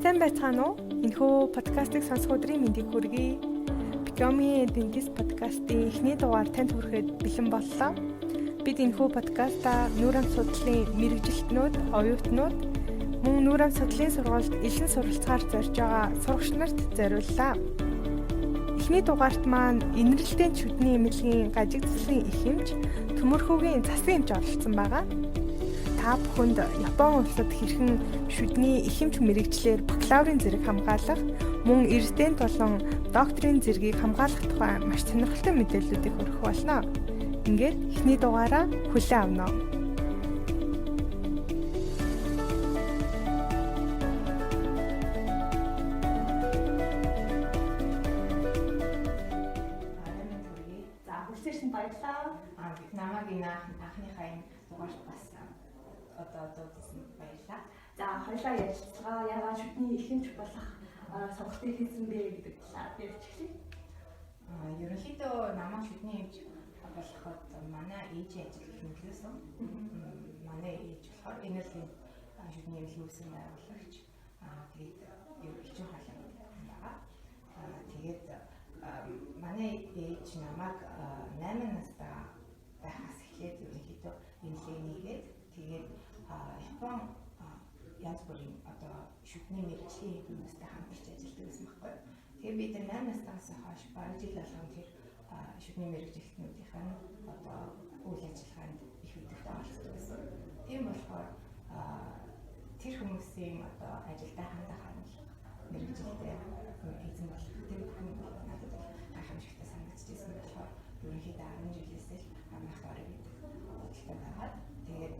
Сайн байцгаана уу? Энэхүү подкастыг сонсох өдрийн мэндийг хүргэе. Becoming a Dentist подкастын эхний дугаар танд хүрэхэд бэлэн боллоо. Бид энэхүү подкастаа нүүр амт судлалын мэрэгжилтнүүд, оюутнууд мөн нүүр амт судлалын сургуульд элсэн суралцахаар зорж байгаа сурагч нарт зориуллаа. Эхний дугаарт маань инэрэлтийн шүдний эмнэлгийн гажиг цэцлийн их хэмж, төмөрхүүгийн засгийн хэмж оролцсон байгаа. Та бүхэнд Япон улсад хэрхэн шүдний их хэмж мэрэгчлэр бакалаврын зэрэг хамгаалах, мөн резидент болон докторийн зэргийг хамгаалах тухай маш сонирхолтой мэдээллүүдийг хүргэх болно. Ингээд эхний дугаараа хүлээн авна. Намайг анхныхаа энэ дугаарт бас одоо гэсэн баярлалаа. За хоёулаа ярилцлага яагаад шүдний их хэмж болох сонголтыг хийсэн бэ гэдэг талаар ярьчихлаа. Ерөнхийдөө намайг шүдний хэмж болоход манай ээжийн ажил хэмжлээсэн. Манай ээж болохоор энергийн шүдний хэмжлэг үүсгэн байгуулагч. Тэгээд хичээл халаан байгаа. Тэгээд манай ээж намайг 8 настай байхаас эхлээд ерөнхийдөө эмнэлэг нээгээд тэгээд Япон янз бүрийн одоо шүдний мэрэгжлийн хүмүүстэй хамтарч ажилладаг гэсэн байхгүй. Тэгээд бид 8 наснаас хойш бараг жил болгон тэр шүдний мэрэгжилтнүүдийн одоо үйл ажиллагаанд их өдөртөө оролцдог гэсэн. Тийм болохоор тэр хүмүүсийн одоо ажилдаа хандах хандлага мэрэгжилтэй эзэн болох тэр бүхэн надад гайхамшигтай санагдчихсэн болохоор ерөнхийдөө 10 жилээс л амрахт орё гэдэг бодлоо байгаад тэгээд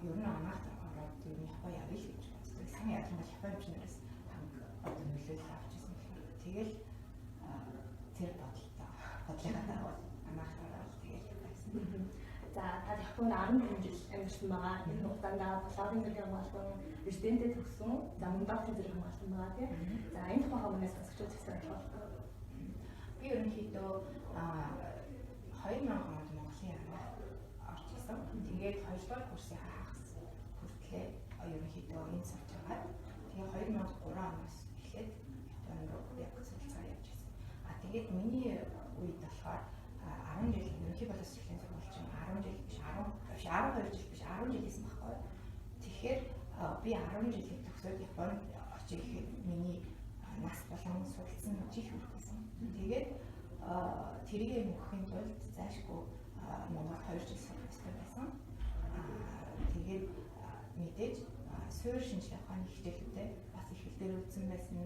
ер нь амрахт ороод ер нь Япон явъя л гэж боддог. Сайн ялангуяа Япон инженероос одоо нөлөөлөл авч ирсэн болохоор тэгэл тэр бодлогоо дагуулж амрахт ороод тэгээд байсан. За та Японд 10 жил амьдарсан байгаа. Энэ хугацаанд бакалаврын зэрэг хамгаалсан, резидентэд төгссөн, за мөн докторийн зэрэг хамгаалсан байгаа тийм. За энэ тухай хүмүүст сонсогчдод зөвсөж болох. Би ерөнхийдөө 2000 онд Монголын армид орж исэн. Тэгээд 2 дугаар курсын хагас хүртлээр ерөнхийдөө энэ сурч байгаа. Тэгээд 2003 оноос эхлээд Японд руу яг суралцаар явж исэн. Тэгээд миний үед болохоор 10 жил ерөнхий боловсролын сургууль чинь 10 жил биш 12 жил биш 10 жил хийсэн байхгүй. Тэгэхээр би 10 жилийн төгсөөд Японд очиж ирэхэд миний нас болон суралцсан жил хүрсэн. Тэгээд тэрийг мөхөхийн тулд заашгүй Монгол 2 жил сурах хэрэгтэй байсан. Тэгээд мэдээж суурь шинжилгээ ухааны хичээлүүдэд бас их хэл дээр үзсэн байсан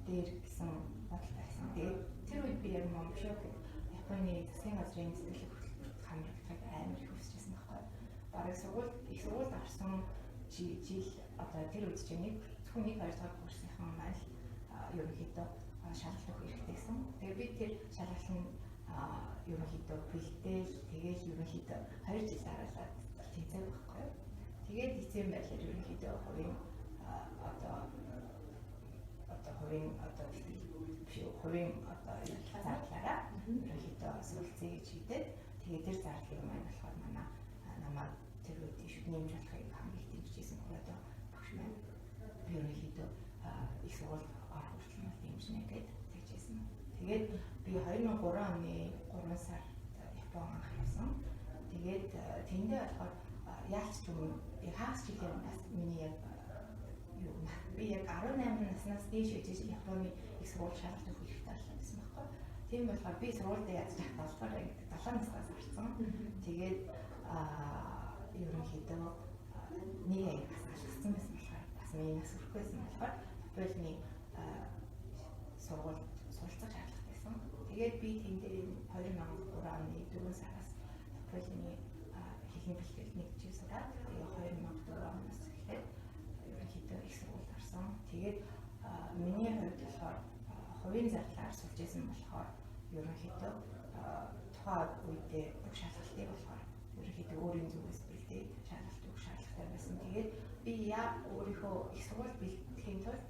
дээр гэсэн бодол байсан. Тэгээд тэр үед би яг Моншок Японы засгийн газрын сэтгэл хөдлөлт хамрагдахыг амар их хүсчихсэн байхгүй. Бараг их сургуульд орсон жил одоо тэр үед чинь зөвхөн 1-2 дахь курсынхан маань ерөнхийдөө шалгалт өгөх хэрэгтэйсэн. Тэгээд би тэр шалгалт нь ерөнхийдөө бэлдээл тэгээд ерөнхийдөө 2 жил дараалаад тэнцээ байхгүй. Тэгээд эцсийн байдлаар ерөнхийдөө хувийн зарлаараа ерөнхийдөө суралцъя гэж хийдээд тэгээд тэр зарлалыг маань болохоор намайг тэр үед шүдний хэмж болохыг хамгийн их дэмжижсэн одоо багш маань ерөнхийдөө их сургууль орох хүртэл дэмжнэ гэж тэгжсэн. Тэгээд би 2003 оны 3 сард Япон анх явсан. Тэгээд тэндээ болохоор яалч ч юм яг хагас жилийн нас миний яг би яг 18 наснаас дээш үжиж Японы их сургууль шалгалт өгөх хэрэгтэй болсон байсан байхгүй. Тийм болохоор би сургуульд яаж тах болохоор 7 наснаас орсон. Тэгээд ерөнхийдөө нэг ангиас алгасан байсан болохоор бас миний нас хүрэхгүйсэн болохоор Японы сургуульд суралцах шаардлагатай байсан. Тэгээд би тэндээ 2003 оны 4 сараас Японы хэлний бэлтгэл нэг жил сураад тэгээд 2004 оноос эхлээд ерөнхийдөө их сургуульд орсон. Тэгээд миний хувьд болохоор хувийн зарлаар сурч ирсэн болохоор ерөнхийдөө тухайн үедээ бүх шалгалтыг болохоор ерөнхийдөө өөрийн зүгээс бэлдээд шалгалт өгөх шаардлагатай байсан. Тэгээд би өөрийнхөө их сургууль бэлтгэхийн тулд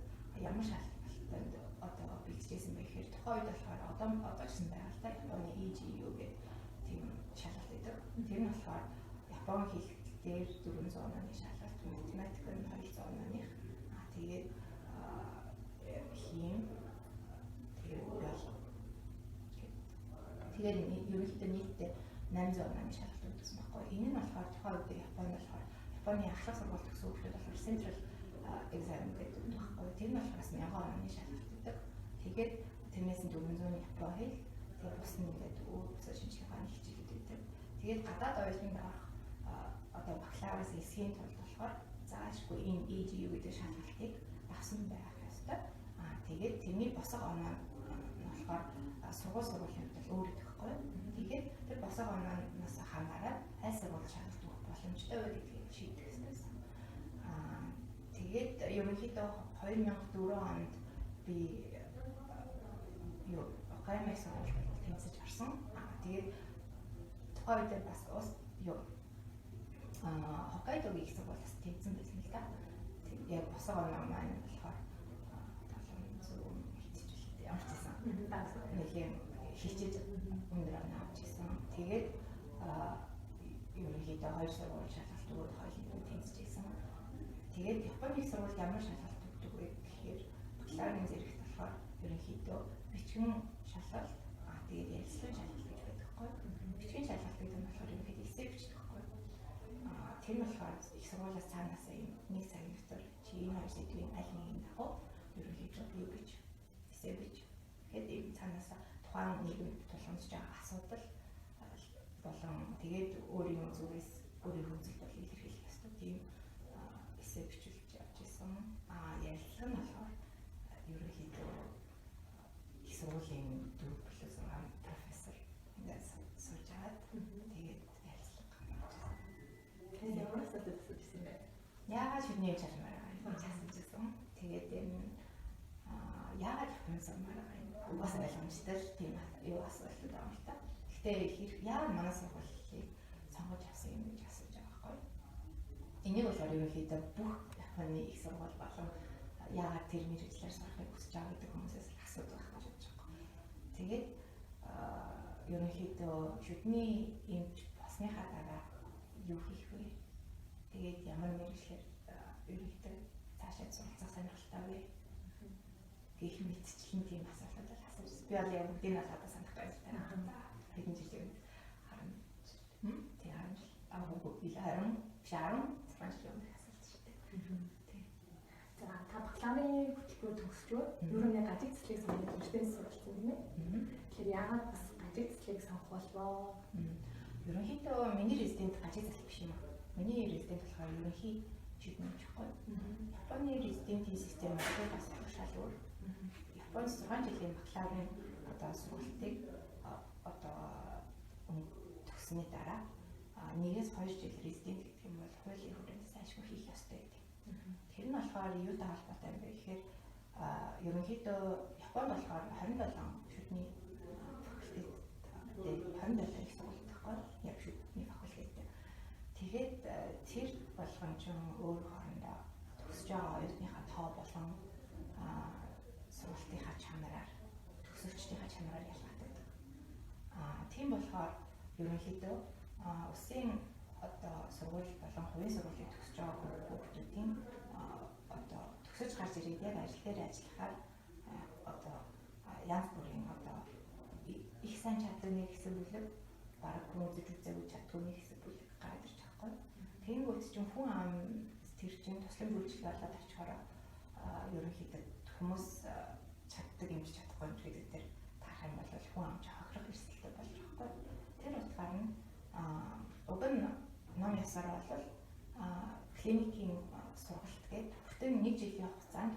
ямар шалгалтанд одоо бэлдчихсэн бэ гэхээр тухайн үед болохоор одоо ч гэсэн байгальтай Японы EGU гэх тийм шалгалт өгдөг. Тэр нь болохоор Япон хэл дээр 400 онооны шалгалт, математик нь 200 онооных. Тэгээд хийм. Тэгээд ерөнхийдөө нийтдээ 808 шалгалт үзсэн байхгүй. Энэ нь болохоор тухайн үед Японд болохоор Японы ахлах сургууль төгсөн хүмүүс болохоор Central exam гэдэг нь байхгүй. Тэр нь болохоор 1000 оны шалгалт өгдөг. Тэгээд тэрнээс нь 400 Япон хэл, тэгээд бус нь ингээд өөр шинжлэх ухааны хичээлүүд өгдөг. Тэгээд гадаад оюутнууд авах одоо бакалавраас эсхийн тулд болохоор заашгүй энэ EGU гэдэг шалгалтыг авсан байх ёстой. Тэгээд тэрний босго оноо нь болохоор сургуулийн хувьд өөр идэхгүй. Тэгээд тэр босго онооноос хамаараад аль сургууль шалгалт өгөх боломжтой вэ гэдгийг шийдэх ёстой. Тэгээд ерөнхийдөө 2004 онд би Окаяма сургуульд тэнцэж орсон. Тэгээд тухайн үед бас Хоккайдогийн их сургуулиас тэнцсэн байсан л да. Яг босго оноо маань болохоор 700 хэлцэж ямар ч байсан. Нэлийн хичээж өндөр оноо авч ирсэн. Тэгээд ерөнхийдөө 2 сургууль шалгалт өгөөд хоёулаа тэнцэж ирсэн. Тэгээд Японы их сургууль ямар шалгалт өгдөг вэ гэхээр бакалаврын зэрэгт болохоор ерөнхийдөө бичгэн шалгалт, тэгээд ярилцлагын шалгалт гэж байдаг байхгүй. Бичгэн шалгалт гэдэг нь болохоор ерөнхийдөө эссе бичдэг байхгүй. Тэр нь болохоор их сургуулиас цаанаас нэг цагийн дотор чи энэ хоёр сэдвийн аль нэгийг дагуу ерөнхийдөө юу гэж эссе бич. Тэгээд энэ цаанаас тухайн нийгэм тулгамдж байгаа асуудал болон тэгээд өөрийн зүгээс өөрийн үзэл бодлыг илэрхийлэх ёстой тийм эссе бичүүлж явж исэн. Ярилцлага нь болохоор ерөнхийдөө их сургуулийн 4+6 профессор ингээд сууж аваад тэгээд ярилцлага гаргаж ирсэн. Тэгээд ямар асуудал үүссэн бэ? Яагаад шүдний чармаар байгаа юм асуусан. Тэгээд энэ яагаад Японд сумаар байгаа юм? Угаас ойлгомжтой л тийм юу асуулт байгаа юм л та. Гэхдээ яагаад манай сургуулийг сонгож авсан юм гэж асууж байгаа байхгүй. Энийг болохоор ерөнхийдөө бүх Японы их сургууль болон яагаад тэр мэргэжлэр сурахыг хүсэж байгаа гэдэг хүмүүсээс асуудаг байх гэж бодож байгаа. Тэгээд ерөнхийдөө шүдний эмч болсныхаа дараа юу хийх вэ? Тэгээд ямар мэргэжлэр ерөнхийдөө цаашаа суралцах сонирхолтой вэ? Гэх мэтчлэн тийм асуултууд асууж. Би бол яг бүгдийг нь одоо санахгүй байна. Хэдэн жилийн харин тий харин шаарам спанчлын асуулт шүү дээ. За та бакалаврын хөтөлбөр төгсчөө ер нь яг ажил цэцлийг сонгох хэрэгтэй суралцсан тийм ээ. Тэгэхээр яагаад бас ажил цэцлийг сонгох болов? Ерөнхийдөө миний резидент ажил цэцлэг биш юм аа. Миний резидент болохоор ерөнхий шийдвэр авчихгүй. Японы резидентийн систем бас шал өөр. Японд 6 жилийн бакалаврын одоо сургалтыг одоо төгссөний дараа 1-2 жил резидент гэдэг юм бол хуулийн хүрээнд ашгүй хийх ёстой гэдэг. Тэр нь болохоор юутай холбоотой юм бэ гэхээр ерөнхийдөө Японд болохоор 27 шүдний факультет 27 их сургууль тахгүй яг шүдний факультет. Тэгээд тэр болгон ч өөр хоорондоо төгсөж байгаа оюутныхаа тоо болон сургалтынхаа чанараар төгсөгчдийнхаа чанараар ялгаатай. Тийм болохоор ерөнхийдөө улсын одоо сургууль болон хувийн сургуулийг төгсөж байгаа хүүхдүүдийн одоо төгсөж гарч ирээд яг ажил дээр ажиллахаар одоо янз бүрийн одоо их сайн чадлын хэсэг бүлэг бараг хүмүүж үзээгүй чаддгүй хэсэг бүлэг гараад ирж байгаа байхгүй. Тэнгүүт чинь хүн ам тэр чинь туслан үйлчлэл болоод очихороо ерөнхийдөө хүмүүс чаддаг юм чи чадахгүй юм гэдэг дээр таарах юм бол хүн амч хохирох эрсдэлтэй болж байгаа байхгүй. Тэр утгаар нь уг нь ном ясаар бол клиникийн сургалт гэдэг бүхэн 1 жилийн хугацаанд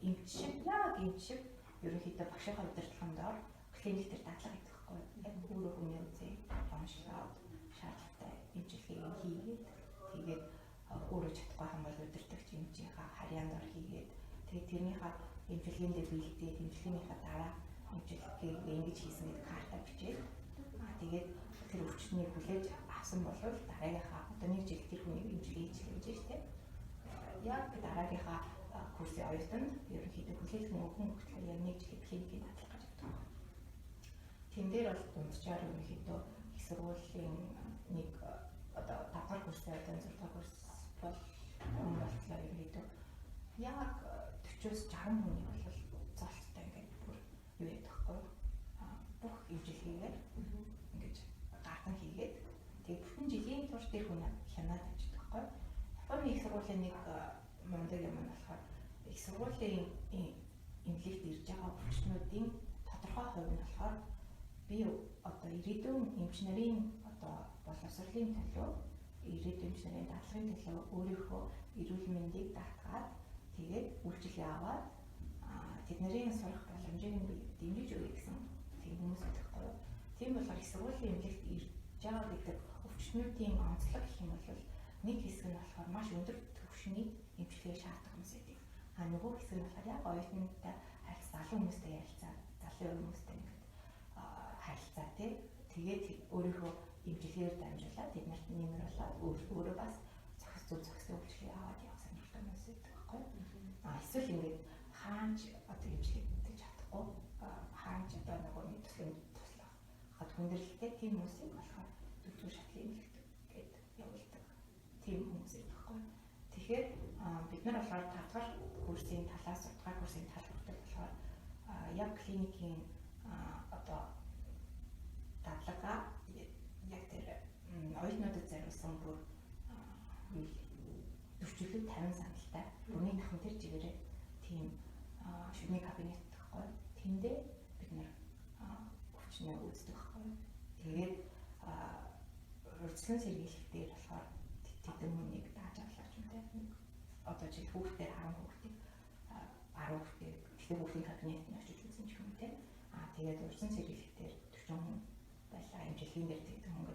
эмчшиг ерөнхийдөө багшийнхаа удирдлагын клиник дээр дадлага хийдэг байхгүй. Яг өөрөө хүний үзээ онцлоод шаардлагатай эмчилгээг хийгээд тэгээд өөрөө чадахгүй юм бол удирдагч эмчийнхаа харьяанд хийгээд тэгээд тэрнийхээ эмчилгээндээ бэлдээд эмчилгээнийхаа дараа эмчилгээг ингэж хийсэн гэдэг карта бичээд тэгээд тэр өвчтнийг хүлээж авсан бол дараагийнхаа одоо 1 жил тэр хүнийг эмчилгээ хийж штэ. Яг дараагийнхаа курсын оюутанд ерөнхийдөө хүлээлт өгөн хөтлөө яг 1 жилийн клиникийн дадлага гэж боддог. Тэн дээр бол дунджаар ерөнхийдөө их сургуулийн нэг одоо 5 дахь курсын оюутан 6 дахь курс бол болтлоо ерөнхийдөө яг 40-60 хүний бол Ингэж гартан хийгээд тэг бүтэн жилийн турш тэр хүн хянаад ажилладаг байхгүй. Японы их сургуулийн нэг мундаг юм нь болохоор их сургуулийн эмнэлэгт ирж байгаа өвчтнүүдийн тодорхой хувь нь болохоор би одоо ирээдүйн эмч нарын одоо боловсролын төлөө ирээдүйн эмч нарын даатгалын төлөө өөрийнхөө эрүүл мэндийг даатгаад тэгээд үйлчлэл аваад тэдний сурах боломжийг дэмжиж өгье гэсэн тийм хүмүүс байхгүй юу. Тийм болохоор их сургуулийн эмнэлэгт ирж байгаа гэдэг өвчтнүүдийн онцлог гэх юм бол нэг хэсэг нь болохоор маш өндөр түвшний эмчилгээг шаарддаг хүмүүс байдаг. Нөгөө хэсэг нь болохоор яг оюутнуудтай харилцаа, залуу хүмүүстэй ярилцаа, залуу хүмүүстэй ингээд харилцаа тэгээд өөрийнхөө эмчилгээгээр дамжуулаад тэднэрт нэмэрлээд өөрөө бас зохистой үйлчлэгийг аваад явах сонирхолтой хүмүүс байдаг байхгүй юу. Эсвэл ингээд хаанч одоо эмчилгээ хийж чадахгүй хаанч одоо нөгөө нэг туслах хад хүндрэлтэй тийм хүмүүсийг болохоор дөрвөн шатлын эмнэлэгт гээд явуулдаг тийм хүмүүс байхгүй юу. Тэгэхээр бид нар болохоор 5 дахь курсын талаас 6 дахь курсын тал хүртэл болохоор яг клиникийн одоо дадлага яг тэр оюутнуудад зориулсан бүр төвчлөлт 50 сандалтай бүрний дахин тэр чигээрээ тийм шүдний кабинет гэхгүй. Тэндээ бид нар өвчнөө үздэг байхгүй. Тэгээд урьдчилан сэргийлэх дээр болохоор тэдэн хүнийг дааж авлаач юм те. Одоо жишээ хүүхдээ 10 хүүхдийг 10 хүүхдийг ихтэй хүүхдийн кабинетд нь очиж үзсэн ч юм те. Тэгээд урьдчилан сэргийлэх дээр 40 хүн байлаа. Эмчилгээний дээр тэгдэг хүн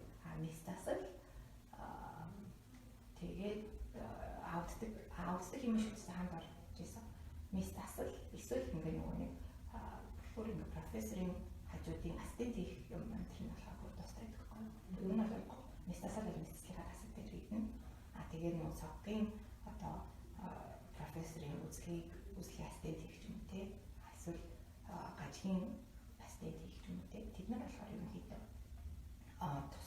мистасал тэгээд аавддаг юм шиг хаанд орж ирсэн. Мистасал эсвэл ингээ нөгөө нэг бүр ингээ профессорын хажуудын ассистент хийх юм тэр нь болохоор тустай байхгүй. Ер нь бол мистасал мистаслын асар дээр хийгнэ. Тэгээд нөгөө цоггийн одоо профессорын үзлэгийн ассистент хийх юм те. Эсвэл гажгийн ассистент хийх юм те. Тэд нар болохоор ерөнхийдөө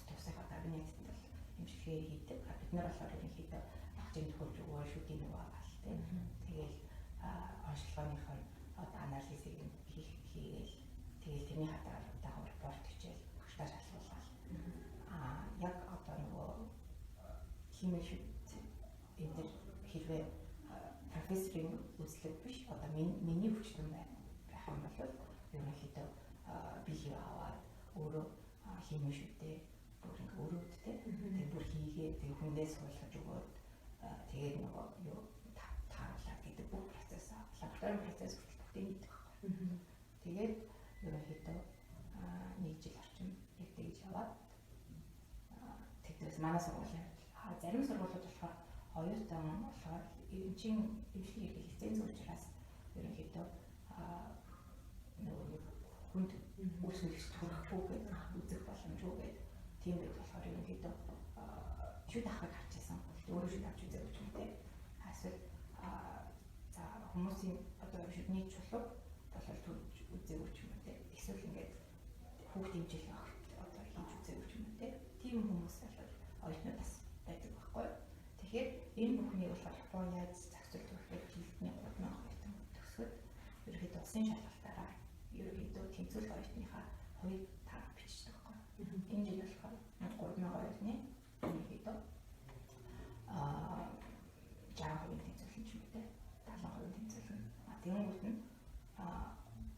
тусгай кабинетд бол эмчилгээ хийдэг. Бид нар болохоор ерөнхийдөө багцын төхөөрж өгөө шүдийн нөгөө авал те. Тэгэл онцлогынхоо одоо анализыг хийгээл тэгэл тэрний хадгалалтаа репорт хичээл багштай шалгуулаад яг одоо нөгөө химик энэ төр хэрвээ профессорын үзлэг биш одоо миний өвчтөн байх юм бол ерөнхийдөө бие аваад өөрөө химик шүдээ бүр ингээ өрөөдтэй тэг бүр хийгээ тэг хүндээ суулгаж өгөөд тэгээд нөгөө юу тааруулаад гэдэг бүх процесс лабораторийн процесс бүгдийг хийдэг байхгүй. Тэгээд ерөнхийдөө 1 жил орчим яг тэгж яваад тэгдээс манай сургуулийн зарим сургуулиуд болохоор оюутан болохоор эмчийн эмчилгээ хийх лиценз учраас ерөнхийдөө нөгөө хүнд үүсгэж төрөхгүйгээд үзэх боломжгүйгээд тийм байх болохоор ерөнхийдөө шүд ахыг харчихсан өөрөө шүд авч үзэх юм те. Эсвэл за хүмүүсийн одоо шүдний чулуу болол төрж үзэх юм те. Эсвэл ингээд хүүхд хэмжээх одоо хийж үзэх юм те. Тийм хүмүүс бол оюутнууд бас байдаг байхгүй. Тэгэхээр энэ бүхнийг болохоор Японы яаж зохицуулж өгөх жилдний 3000 оюутан төгсгöd ерөнхийдөө улсын шалгалтаараа ерөнхийдөө тэнцвэл оюутныхаа хувийг тарах бичдэг байхгүй. Энэ жил болохоор 3000 оюутны ерөнхийдөө 60% тэнцвэрлэн ч юм уу те 70% тэнцвэрлэн. Тэгэнгүүт нь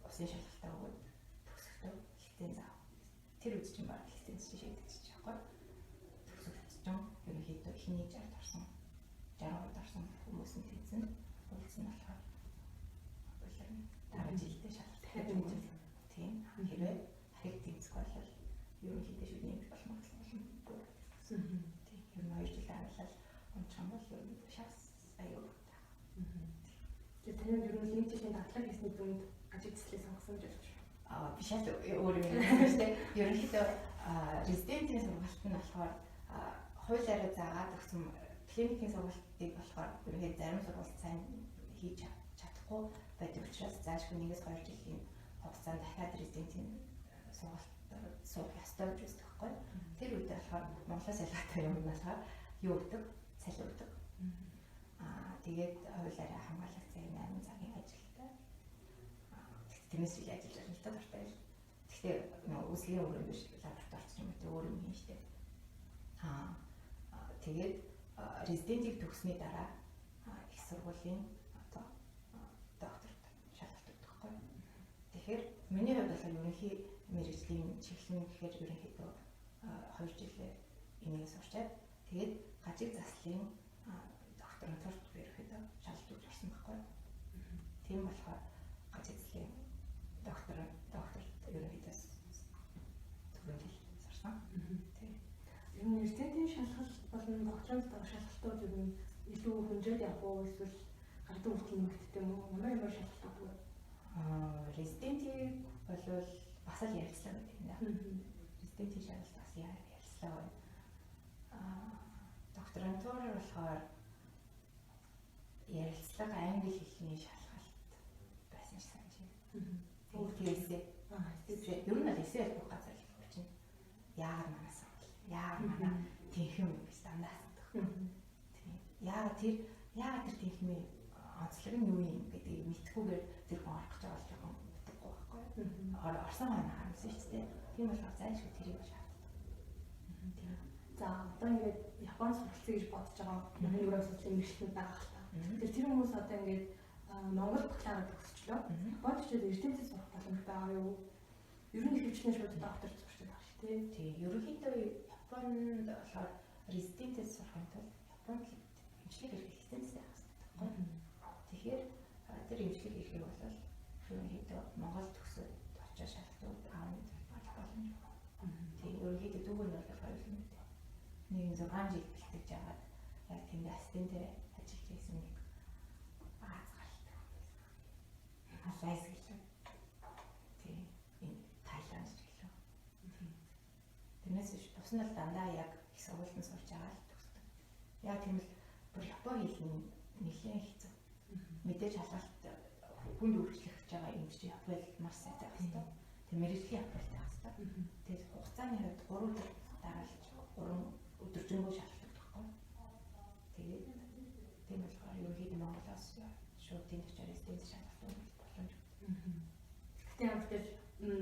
улсын шалгалтаа өгөөд төгсөхдөө лиценз аав. Тэр үед чинь баг лиценз шийдэгдэж байгаа байхгүй. Төгсөлт чинь ерөнхийдөө ихний 60-д орсон 60% орсон хүмүүс нь тэнцэн уулзсан болохоор дараа жилдээ шалгалт тавьж тийм хэрвээ хэрэг тэнцэх бол ерөнхийдөө шүдний эмч болох магадлал бүр тийм ер нь 2 жил ажиллаад унцсан бол ерөнхийдөө шас аюул. Тэгээд таны ер нь нэг жилийн дадлага хийсний дүнд ажил төслийг сонгосон гэж байна. Биш яг өөр юм байна тийм ерөнхийдөө резидентийн сургалт нь болохоор хуулиараа заагаад өгсөн клиникийн сургалтыг болохоор ерөнхийдөө зарим сургалт сайн хийж чадахгүй байдаг учраас заашгүй 1-2 жилийн хугацаанд дахиад резидентийн сургалт суух ёстой гэж үздэг байхгүй. Тэр үед болохоор Монголоос ялгаатай юм болохоор юу өгдөг? Салхи өгдөг. Тэгээд хуулиараа хамгаалагдсан 8 цагийн ажилтай. Тэрнээс би ажиллаж байгаа л та дуртай. Тэгэхээр үсгийн өрөө биш лабораторич юм уу өөр юм юм шүү дээ. Тэгээд резидентийг төгссөний дараа их сургуулийн одоо докторт шалгалт өгдөг байхгүй. Тэгэхээр миний хувьд бол ерөнхий мэргэжлийн чиглэл гэхээр ерөнхийдөө 2 жилээ энийг сурчаад тэгээд гажиг заслын докторантурт ерөнхийдөө шалгалт өгч орсон байхгүй. Тийм болохоор гажиг заслын докторт ерөнхийдөө түрүүн жил сурсан. Тийм. Ер нь резидентийн шалгалт болон докторантын шалгалтууд ер нь илүү хөндрөөд явах уу эсвэл гардаг үртэл нэмэгддэг юм уу? Ямар шалгалт өгдөг вэ? Резидентийг бол бас л ярилцлага гэдэг юм да. Резидентийн шалгалт бас ярилцлага байна. Докторантур болохоор ярилцлага англи хэлний шалгалт байсан ч санаж байна. Өөртөөсөө ер нь л эсэл бүх газар л чинь яагаад манаас яагаад манай тэнхэм гэж дандаа асуудаг. Тийм. Яагаад тэр тэнхмийн онцлог нь юу юм гэдгийг мэдхгүйгээр тэр хүн орох гэж байгаа жоохон утгагүй байхгүй. Орсон маань харамсан шүү дээ. Тийм болохоор зайлшгүй тэрийг шаарддаг. Тийм. За одоо ингээд Японд суралцъя гэж бодож байгаа манай Европ судлалын мэргэжлүүд байгаа хэл та. Тэгэхээр тэр хүмүүс одоо ингээд Монгол бакалавр төгсчлөө. Японд очиод резиденци сурах боломж байгаа юу? Ер нь ихэвчлэн шууд докторт сурчдаг байх шүү дээ. Тийм. Ерөнхийдөө Японд болохоор резиденци сурахын тулд Японд эмчилгээ хийх лицензтэй байх хэрэгтэй. Тэгэхээр тэр эмчилгээ хийхийг бол ерөнхийдөө Монгол төгсөөд очиж шалгалт аавны боломж байна. Тийм. Ерөнхийдөө дүүгээр нь бол хоёр юм дээ. Нэг 6 жил бэлтгэж аваад яг тэнд ассистентээр ажиллаж байсан нэг бааз гаралтай. Алайс гэлээ. Тийм. Энэ Таиланд ч гэлээ. Тийм. Тэрнээс биш бус нь л дандаа яг их сургуультанд сурч байгаа л төгсдөг. Яг тийм л бүр Японы хэлний нэлээд хэцүү. Мэдээж шалгалт хүнд үргэлжлэх гэж байгаа юм чи Японд маш сайн байх хэрэгтэй. Тэг мэргэжлийн Японд байх хэрэгтэй. Тэгээд хугацааны хувьд 3 өдөр дараалж 3 өдөржингөө шалгалт өгдөхгүй. Тэгээд тийм болохоор ерөнхийдөө Монголоос шууд тэнд очиж резиденц шалгалт өгөх боломж өгдөг. Гэхдээ ямар ч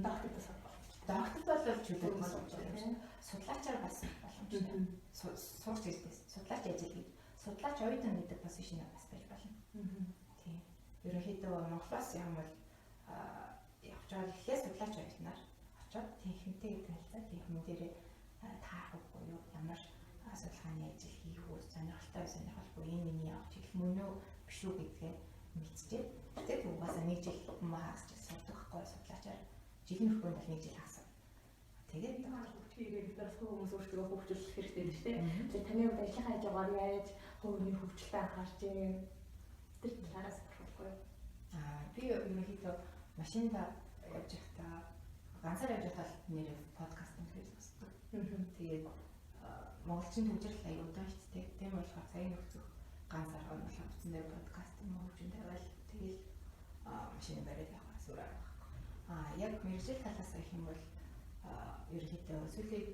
доктор бас боломжтой. Доктор бол чөлөөт боломжтой. Судлаачаар бас боломжтой. Сурч ирдээс судлаач ажил гэж судлаач оюутан гэдэг позишн бас байж болно. Тийм. Ерөнхийдөө Монголоос юм бол явж байгаа ихлээр судлаач оюутнаар очоод техниктэй танилцаад техник дээрээ таарах буюу ямар судалгааны ажил хийх үү, сонирхолтой энэ миний явах чиглэл мөн үү биш үү гэдгээ мэдчихээ. Тэгээд угаасаа нэг жил маас ч сурдаг байхгүй судлаачаар жилийн хүрээнд бол нэг жил хаасан. Тэгээд тэгээд дөрөв хүмүүс өөрсдөө хөгжүүлэх хэрэгтэй шүү дээ. Тэгээд таны хувьд ажлынхаа хажуугаар яаж хувийн хөгжилтэй анхаарч юм тэр талаас болохгүй. Би ерөнхийдөө машинда явж байхдаа ганцаар явж байхдаа нэр подкаст хийх сонсдог. Тэгээд монголчин төвжирэл аяа удаан шийддэг. Тийм болохоор цагийн нөхцөх ганцаар хонолох утсан дээр подкаст юм хөгжин тавиал тэгэл машин бариад явахаас өөр аргагүй. Яг мэргэжил талаас гэх юм бол ерөнхийдөө сүүлийн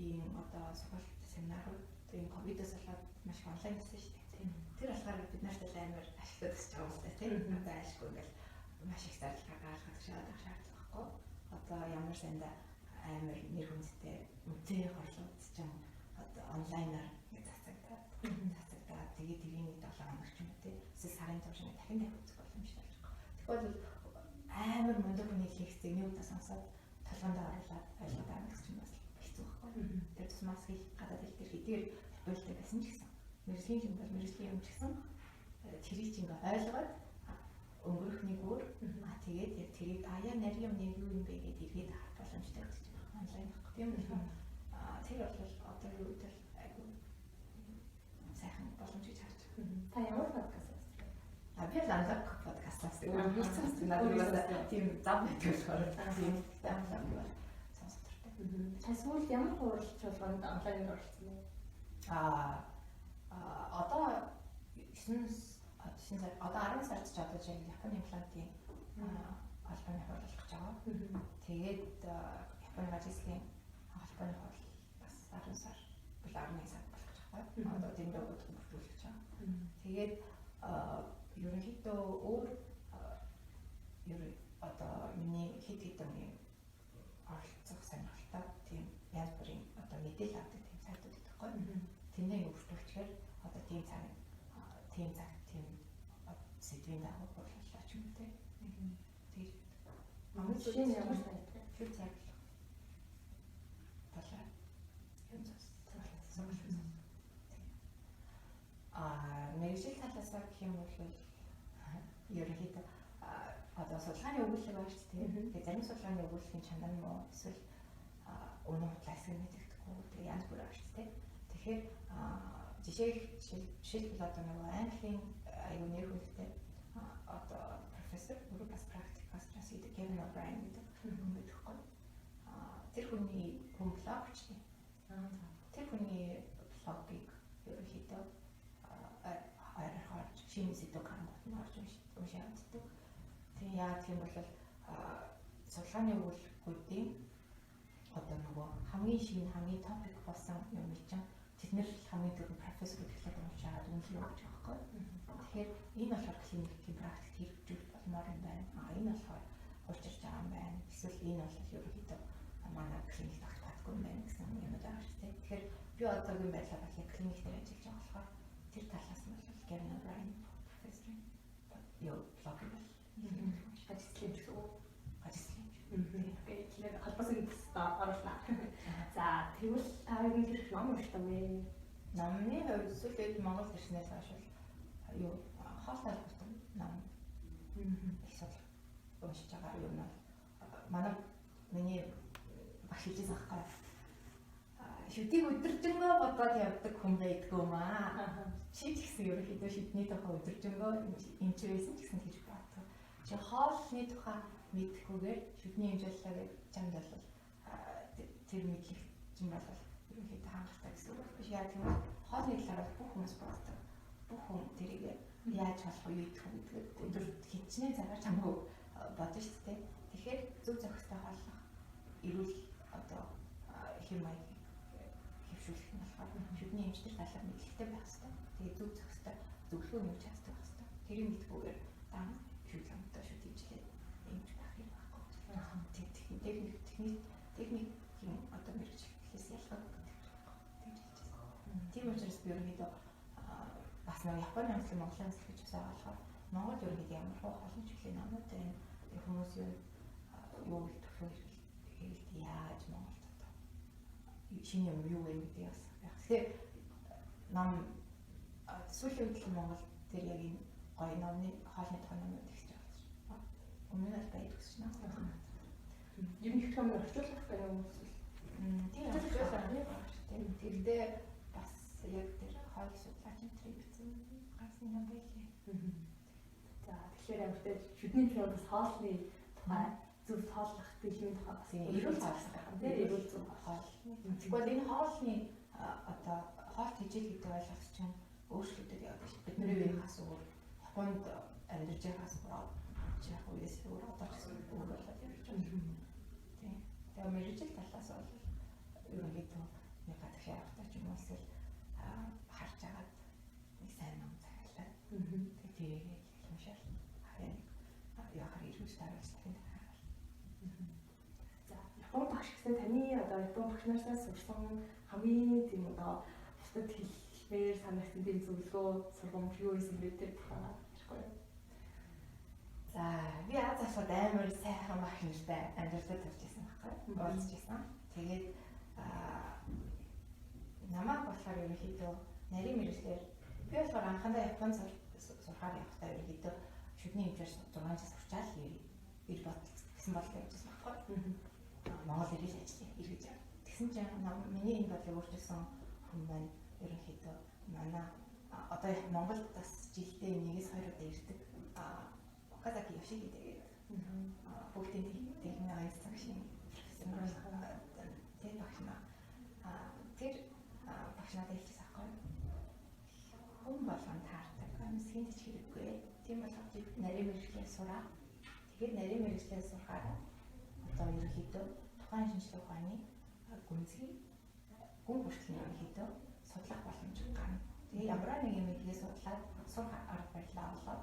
ийм одоо сургалт семинарууд тийм ковидос болоод маш их онлайн гэсэн шүү дээ. Тэр болохоор бид нарт л амар ашигтай гэж байгаа юм л да тийм. Одоо ашиггүй ингээл маш их зарлага гаргах шаардлага байхгүй. Одоо ямар санда амар нэр хүндтэй үнэтэй хорлууд чинь одоо онлайнаар засагдаад тэгээд тэрийг 7 хоног ч юм уу тийм сарын турш дахин үзэх боломжтой байна. Тэгэхээр амар мундаг хүний лекцийг нэг удаа сонсоод толгойд оруулаад ойлгоод авах гэж бас хэцүү байхгүй. Тэр тусмаас хэл гадаад хэл дээр хэдийгээр хөвөлтэй байсан ч гэсэн мэргэжлийн юм бол мэргэжлийн юм ч гэсэн тэрийг чинь ойлгоод өнгөрөх нэг өөр тэгээд яг тэрийг яг нарийн юм нэг юу юм бэ гэдээ эргээд харах боломжтой гэж байна. Онлайн байхгүй тийм үү? Тэр бол одоо юу гэдэг айгүй сайхан боломж гэж харж байна. Та ямар подкаст би ланлаг подкастаас надад тийм зам гэдэг болохоор тийм таамаглал сонсдог. Та сүүлд ямар хуралчлалганд онлайнаар оролцсон бэ? Одоо 10 сард ч одоо яг Японы имплантын албаны хурал болох гэж байгаа. Тэгээд Японы ажлын албаны хурал бас 10 сар бол 11 сар болох гэж байгаа. Одоо тэнд бүрдүүлэх гэж байгаа. Тэгээд ерөнхийдөө өөр одоо миний хэд хэдэн мэдээлэл авдаг тийм сайтууд байхгүй. Тэнийг өвчлөхээр одоо тийм цаг тийм сэдвийн дагуу борлууллаа ч юм уу тийм. Тэгээд Намайг жишээ нь ямар сайт вэ? шүл цаг талаа юм зөв. Мэргэжил талаас гэх юм бол ерөнхийдөө одоо судалгааны өгүүлэг байна шүү дээ. Тэгээд зарим судалгааны өгүүлэхийн чанар нь муу эсвэл өнөө худлаа хэсэг мэдэгдэхгүй тэгээд янз бүр байна шүү дээ. Тэгэхээр жишээлбэл одоо нэг Английн аюу нэр хүндтэй одоо профессор өөрөө бас практикаас хийдэг Kevin O'Brien гэдэг хүн байхгүй. Тэр хүний блог ч тийм. Тэр хүний блогийг ерөнхийдөө харж шинэ сэдв гаргах нь орж уншаад. Тэгээ яа гэх юм бол судалгааны өгүүлбэрүүдийн одоо нөгөө хамгийн шинэ хамгийн топик болсон юм чинь тэд нэр хамгийн түрүүнд профессор гэхлээр уншаад үнэлгээ өгч байгаа байхгүй. Тэгэхээр энэ болохоор клиникийн практикт хэрэгжүүлэх болмоор юм байна. Энэ болохоор учирч байгаа юм байна. Эсвэл энэ бол ерөнхийдөө манай клиникт багтахгүй юм байна гэсэн юм байгаа шүү дээ. Тэгэхээр би одоогийн байдлаар бол клиник дээр ажиллаж байгаа болохоор тэр талаас нь бол Kevin O'Brien профессорын блог ажиглаж тэгэхээр холбоосын дэст оруулаа. За тэгвэл та хоёрын хэрэг ном уншдаг вэ? Номны хувьд сүүлийн Монгол ирснээс хойш юу хоолтой болсон ном их судал уншиж байгаа юм бол манай миний багш хэлсэн байхгүй шүдийг өдөржингөө бодоод явдаг хүн байдгүй маа. Чи ч гэсэн ерөнхийдөө шүдний тухай өдөржингөө энэ ч байсан ч гэсэн хийж боддог. Чи хоолны тухай мэдхгүйгээр шүдний хэмжээлээ гэж чамд бол тэр мэдлэг юм бол ерөнхийдөө хангалттай гэсэн үг биш. Яг тийм хоолны талаар бүх хүмүүс боддог. Бүх хүн тэрийг яаж болох вэ гэдэг өдөр хичнээн цагаар чамгүй бодож шүү дээ. Тэгэхээр зөв зохистой хооллох эрүүл одоо хэм маяг хөвшүүлэх нь болохоор шүдний хэмжлэл талаар мэдлэгтэй байх хэрэгтэй. Тэгээ зөв зохистой зөвлөгөө өгч чаддаг хэрэгтэй. Тэрийг мэдхгүйгээр дан шүдлэмтэй шүд хэмжлээ юмж байх юм байхгүй. Техникийн одоо мэргэжлээс ялгаагүй тийм учраас би ерөнхийдөө бас нэг Японы онцлог Монголын онцлог гэж байгаа болохоор Монгол ерөнхийдөө ямар хуу олон чиглэлийн номууд байна. Хүмүүс юу төлөв хэрэгт яаж Монголд одоо шинэ юм юу вэ гэдэг бас байх. Тэгэхээр ном сүүлийн үед Монгол тэр яг энэ гоё номны хоолны тухай номууд ихж байгаа. Өмнө нь байж өгсөн байна. Юм их том орчуулах гэх юм уу? Тийм орчуулах байна. Тэгдээ бас яг тэр хоол судлаач энэ бичсэн гарсан юм байлээ. За тэгэхээр амттай шүдний төлөв бас хоолны тухай зөв хооллох бэлгийн тухай бас эрүүл хооллох байх. Тийм эрүүл зөв хоол. Тэгвэл энэ хоолны одоо хоол тэжээл гэдэг ойлголт чинь өөрчлөгдөж явдаг шүү. Бид нэр үеийнхээс өөр Японд амьдарч байхаас өөр яг үеэс өөр одоо ч гэсэн өөр болоод явж байна. Тийм. Тэгээ мэргэжил талаас бол ерөнхийдөө нэг гадагш явахтаа ч юм уу эсвэл харж агаад нэг сайн ном цагаалаа. Тэгээ тэрийг уншаал харин яахаар ирүүж дараалсан хараа. За Япон багш гэсэн таны одоо Япон багш нараас сурсан хамгийн тийм одоо бусдад хэлбэр санагдсан тийм зөвлөгөө сургамж юу байсан бэ тэр тухайгаа ярихгүй юу? За би Аз асууд амар сайхан багш нартай амьдралдаа төрж ирсэн байхгүй уулзж ирсэн. Тэгээд намайг болохоор ерөнхийдөө нарийн мэргэжлэр би болохоор анхандаа Японд сурахаар явахдаа ерөнхийдөө шүдний хэмжээр 6 жил сурчаал ир бодол гэсэн бодлоо явуулсан байхгүй. Монгол ирэл ажиллая эргэж. Тэгсэн чинь миний энэ бодлыг өөрчилсөн хүн маань ерөнхийдөө манай одоо Монголд бас жилдээ 1-2 удаа ирдэг Окадаки Йошиги гэдэг бүгдийн техникийн аяц цаг шиг тэр багш надад хэлчихсэн байхгүй. Хүн болгон таардаг. Амсгийн ч хэрэггүй. Тийм болохоор би нарийн мэргэжлээ сураа. Тэгээд нарийн мэргэжлээ сурахаараа одоо ерөнхийдөө тухайн шинжилгээ ухааны гүнзгий гүн хүртэл ерөнхийдөө судлах боломж гарна. Тэгээд ямар нэг юм ихээ судлаад сурах арга барилаа олоод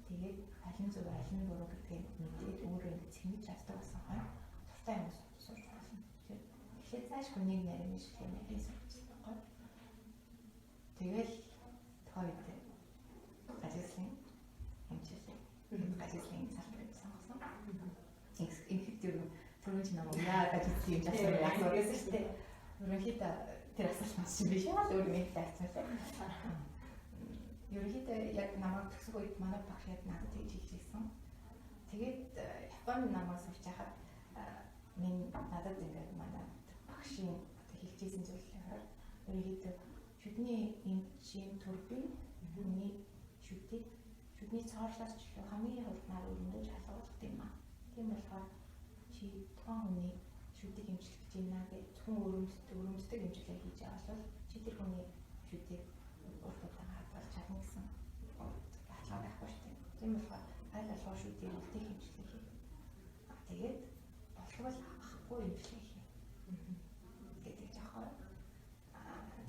тэгээд аль нь зөв аль нь буруу гэдгийг мэдээд өөрөө ингэ цэмэж чаддаг болсон хойно дуртай юм сурч болно. Тэгэхээр мэрэгчлээ цааш хүнийг нарийн мэрэгчлээ нарийн сурчлаа байхгүй. Тэгэл тохойд ажиглалын хэмжээлээ ажиглалын салбарыг сонгосон. Ингээд юу түрүүч намайг яа ажиглалын хэмжээгээр яасан гэсэн чинь ерөнхийдөө тэр асуулт маань чинь биш аа өөр нэг тайцсан. Ерөнхийдөө яг намайг төгсөх үед манай багш яг надад тэгж хэлжсэн. Тэгээд Японд намайг сурч байхад надад ингээд манай багшийн хэлжсэн зүйлээр ерөнхийдөө шүдний эмчийн төрбийн хүний шүдний цоорлоос хамгийн хурднаар өрнөж халуулдаг юм аа. Тийм болохоор чи тухайн хүний шүдийг эмчлэх гэж байна гэж зөвхөн өрөмжтэй эмчилгээ хийж байгаа бол чи тэр хүний шүдийг уртуудаа хадгалж чадна гэсэн баталгаа байхгүй шүү дээ. Тийм болохоор аль алгаа шүдийг үлдээх эмчилгээ хий. Тэгээд болтгол авахгүй эмчилгээ хий. гэдэг жахаа.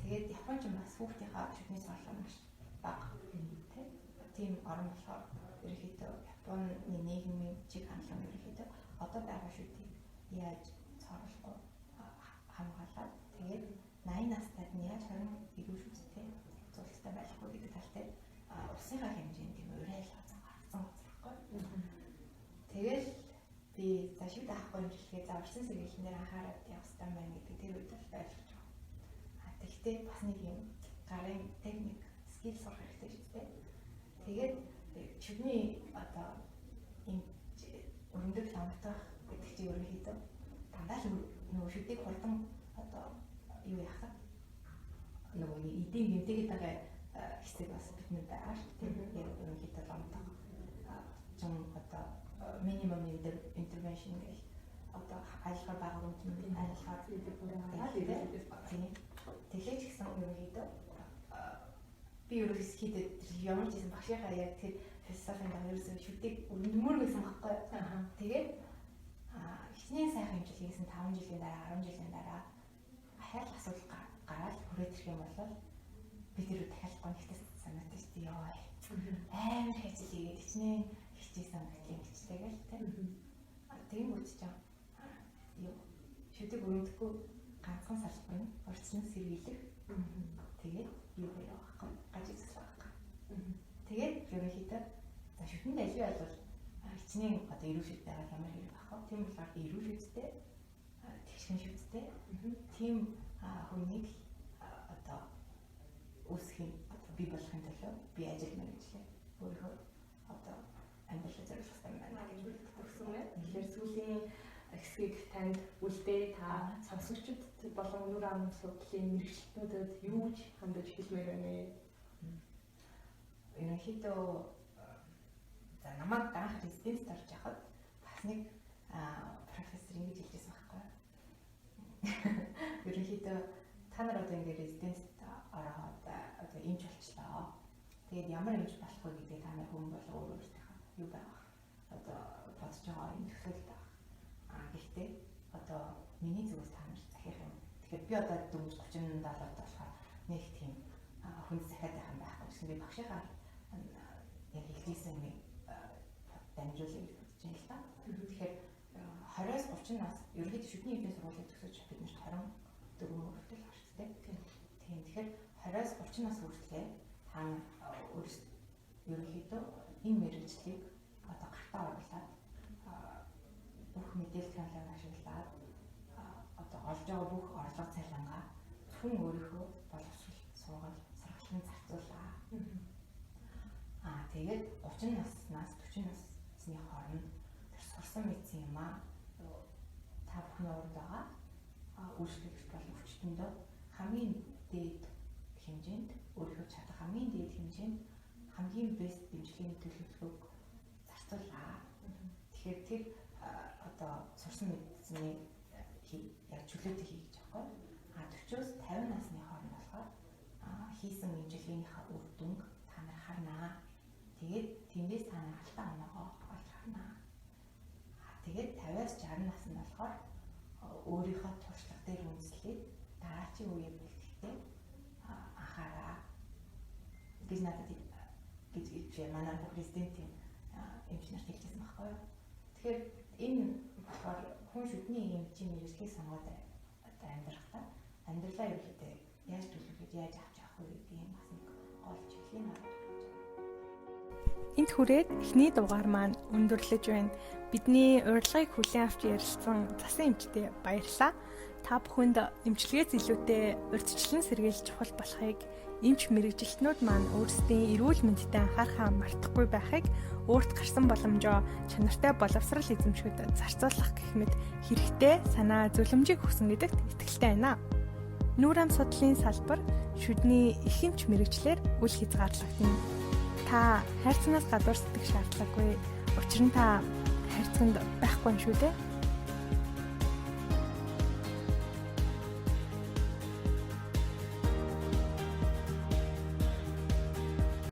Тэгээд Японч бас хүүхдийнхаа шүдний цоорлоо маш бага тийм орн болохоор ерөнхийдөө Японы нийгмийн чиг хандлага ерөнхийдөө одоо байгаа шүдийг яаж цоорлохгүй хамгаалаад тэгээд 80 настайд нь яаж харин ирүү шүдтэй зулцтай байхгүй гэдэг талтай усынхаа хэмжээнд тийм уриал хазан гарсан байхгүй. Тэгэл би за шүд авахгүй юмчлэгээ за урьдчилан сэргийлснээр анхаарал явах хэрэгтэй байна гэдэг тэр үед л ойлгож байгаа. Тэгэхдээ бас нэг юм гарын техник скил сурах хэрэгтэй шүү дээ. Тэгээд шүдний одоо энэ өрөмдөг ламтах гэдэг чинь ерөнхийдөө дандаа л нөгөө шүдийг хурдан одоо юу яах вэ? Нөгөө эдийн гэмтээгээд байгаа хэсэг бас бидний байгаа шүү дээ. Яг ерөнхийдөө ламтах зам одоо минимум интервеншн гэх одоо айлхаар бага үнэт айлхаар тэглэж гисэн ерөнхийдөө би ерөнхийдөө ямар ч юм багшийнхаа яг тэр философийн дагуу ерөөсөө шүдийг өрнөмөр гэсэн баггүй. Тэгээд хичнээн сайхан хэмжүүлгийсэн 5 жилийн дараа 10 жилийн дараа ахаал асуудал гараад хүрээд ирэх юм бол би тэр дахиад гонхтас санаатай шүү дээ. Яа. Амар хэцүү тэгээд хичнээн хичээсэн гэхлээр хичтэйгээл тийм. Тийм үуч чам. Юу шүдийг өрнөдөхгүй ганцхан салбар нь урьдчилан сэргийлэх. Тэгээд юу яах вэ? Гажигслах. Тэгээд ерөнхийдөө за шүтэнд альваа бол хичнээн одоо ирүү шүд байгаа ямар хэрэг байх вэ? Тийм болохоор ирүү шүдтэй тэгшин шүдтэй тийм хүнийг одоо үүсгэх одоо бий болохын төлөө би ажил мэргэжлээ. Өөрөө одоо амьдрал зориулах хэрэгтэй байна гэж бодсон байна. Тэгэхээр сүүлийн хэсгийг танд үлдээ та сонсогчдод болон өнөр ам судлалын мэргэжилтнүүдэд юу ч хандаж хэлмээр байна вэ? Ерөнхийдөө за намайг анх резиденцд орж яхад бас нэг профессор ингэж хэлжсэн байхгүй. Ерөнхийдөө та нар одоо ингэ резиденцд ороод одоо эмч болчлоо. Тэгээд ямар эмч болох вэ гэдэг та нар хүн болоо өөрөөсөө юу байх одоо бодож байгаа юм төсөөлт байх. Гэхдээ одоо миний зүгээс та нар захих юм. Тэгэхээр би одоо дөнгөж 30 доллар болохоор нэг тийм хүн захиад байх юм байхгүй. Гэсэн би багшийнхаа яг хэлсэн нэг дамжуулыг үзэж байна л да. Тэгэхээр 20-аас 30 нас ерөнхийдөө шүдний эдийн сургуулийг төгсөж бид нэрт 24 хүртэл харцтай. Тийм. Тэгэхээр 20-аас 30 нас хүртлээр та өөрсдөө ерөнхийдөө энэ мэргэжлийг одоо гартаа оруулаад бүх мэдээлэл технологиг ашиглаад одоо олж байгаа бүх орлого цалингаа зөвхөн өөрийнхөө боловсрол сургууль сургалтын зарцуулаа. Тэгээд 30 наснаас 40 насны хооронд тэр сурсан мэдсэн юм аа та бүхний урд байгаа үйлчлэгч болон хүчтэндөө хамгийн дээд хэмжээнд өөрийнхөө чадах хамгийн дээд хэмжээнд хамгийн бест дэмжлэгийн төлөвлөгөөг зарцуулаа. Тэгэхээр тэр одоо сурсан мэдсэний яг чөлөөтэй хийж байгаа. 40-оос 50 насны хооронд болохоор хийсэн имчилгээнийхээ үр дүнг та нар харнаа. Тэгээд тэндээс та нар алдаа оноогоо олж харнаа. Тэгээд 50-аас 60 наснд болохоор өөрийнхөө туршлага дээр үндэслээд дараачийн үеийг бэлтгэхдээ анхаараа. Гэж надад гэж манай президентийн эмч нарт хэлсэн байхгүй юу. Тэгэхээр энэ болохоор хүн шүдний эмчийн мэргэжлийг сонгоод хамаатай амьдрахтаа амьдралаа ерөөдөө яаж төлөвлөж яаж авч явах вэ гэдэг юм бас нэг гол чиглэлийн арга төлөвлөж байгаа. Энд хүрээд эхний дугаар маань өндөрлөж байна. Бидний урилгыг хүлээн авч ярилцсан Засан эмчтэй баярлалаа. Та бүхэнд эмчилгээс илүүтэй урьдчилан сэргийлж чухал болохыг эмч мэрэгжилтнүүд маань өөрсдийн эрүүл мэндэд анхаарахаа мартахгүй байхыг, өөрт гарсан боломжоо чанартай боловсрал эзэмшихөд зарцуулах гэх мэт хэрэгтэй санаа зөвлөмжийг өгсөн гэдэгт итгэлтэй байна. Нүүр ам судлалын салбар шүдний их эмч мэрэгчлэр үл хязгаарлагдана. Та хайрцагнаас гадуур сэтгэх шаардлагагүй. Учир нь та хайрцагт байхгүй юм шүү дээ.